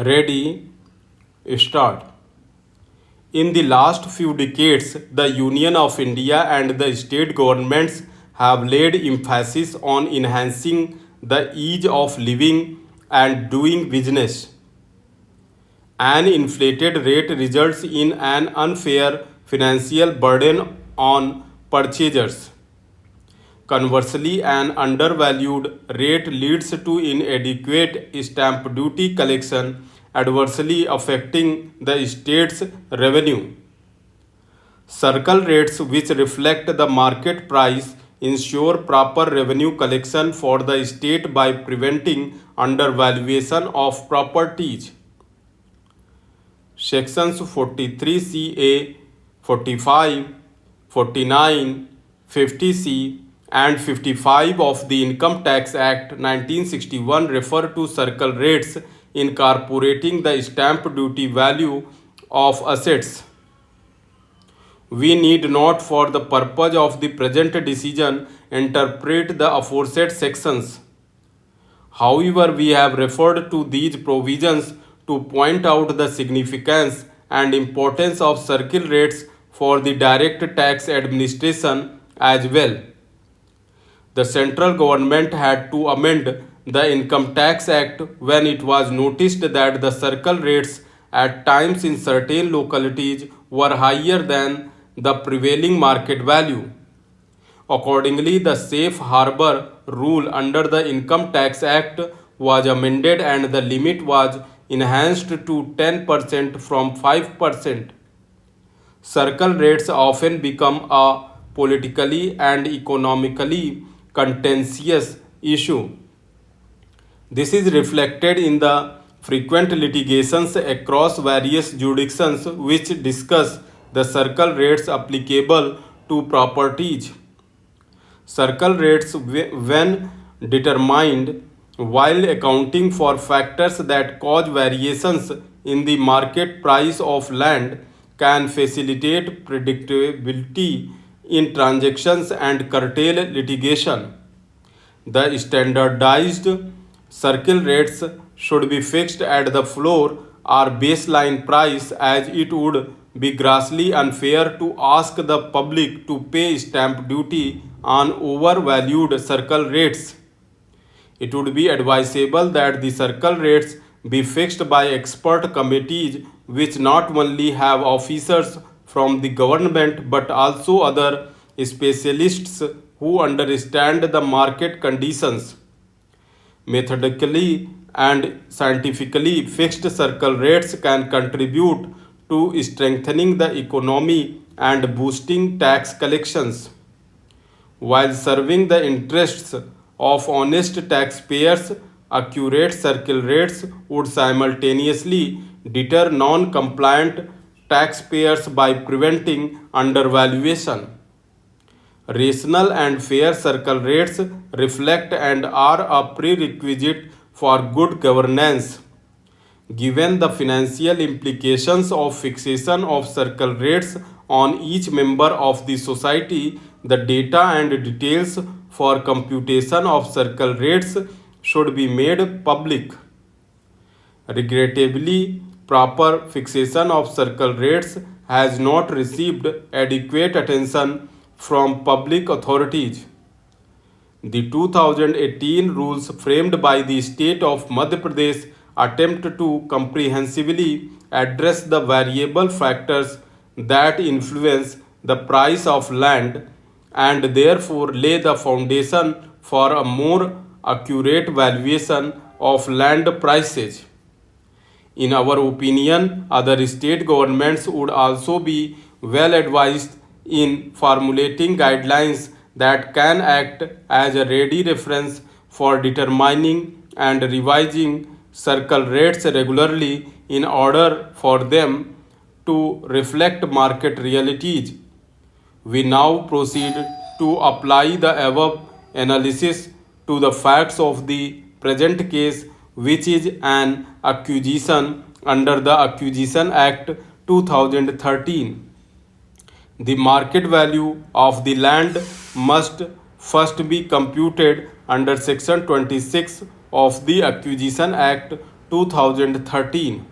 Ready, start. In the last few decades, the Union of India and the state governments have laid emphasis on enhancing the ease of living and doing business. An inflated rate results in an unfair financial burden on purchasers. Conversely, an undervalued rate leads to inadequate stamp duty collection, adversely affecting the state's revenue. Circle rates, which reflect the market price, ensure proper revenue collection for the state by preventing undervaluation of properties. Sections 43CA, 45, 49, 50C, and 55 of the Income Tax Act 1961 refer to circle rates incorporating the stamp duty value of assets. We need not, for the purpose of the present decision, interpret the aforesaid sections. However, we have referred to these provisions to point out the significance and importance of circle rates for the direct tax administration as well. The central government had to amend the Income Tax Act when it was noticed that the circle rates at times in certain localities were higher than the prevailing market value. Accordingly, the safe harbor rule under the Income Tax Act was amended and the limit was enhanced to 10% from 5%. Circle rates often become a politically and economically contentious issue. This is reflected in the frequent litigations across various jurisdictions which discuss the circle rates applicable to properties. Circle rates, when determined while accounting for factors that cause variations in the market price of land, can facilitate predictability in transactions and curtail litigation. The standardized circle rates should be fixed at the floor or baseline price, as it would be grossly unfair to ask the public to pay stamp duty on overvalued circle rates. It would be advisable that the circle rates be fixed by expert committees which not only have officers from the government but also other specialists who understand the market conditions. Methodically and scientifically fixed circle rates can contribute to strengthening the economy and boosting tax collections, while serving the interests of honest taxpayers. Accurate circle rates would simultaneously deter non compliant taxpayers by preventing undervaluation. Rational and fair circle rates reflect and are a prerequisite for good governance. Given the financial implications of fixation of circle rates on each member of the society, the data and details for computation of circle rates should be made public. Regrettably, proper fixation of circle rates has not received adequate attention from public authorities. The 2018 rules framed by the state of Madhya Pradesh attempt to comprehensively address the variable factors that influence the price of land and therefore lay the foundation for a more accurate valuation of land prices. In our opinion, other state governments would also be well advised in formulating guidelines that can act as a ready reference for determining and revising circle rates regularly in order for them to reflect market realities. We now proceed to apply the above analysis to the facts of the present case, which is an acquisition under the Acquisition Act 2013. The market value of the land must first be computed under Section 26 of the Acquisition Act 2013.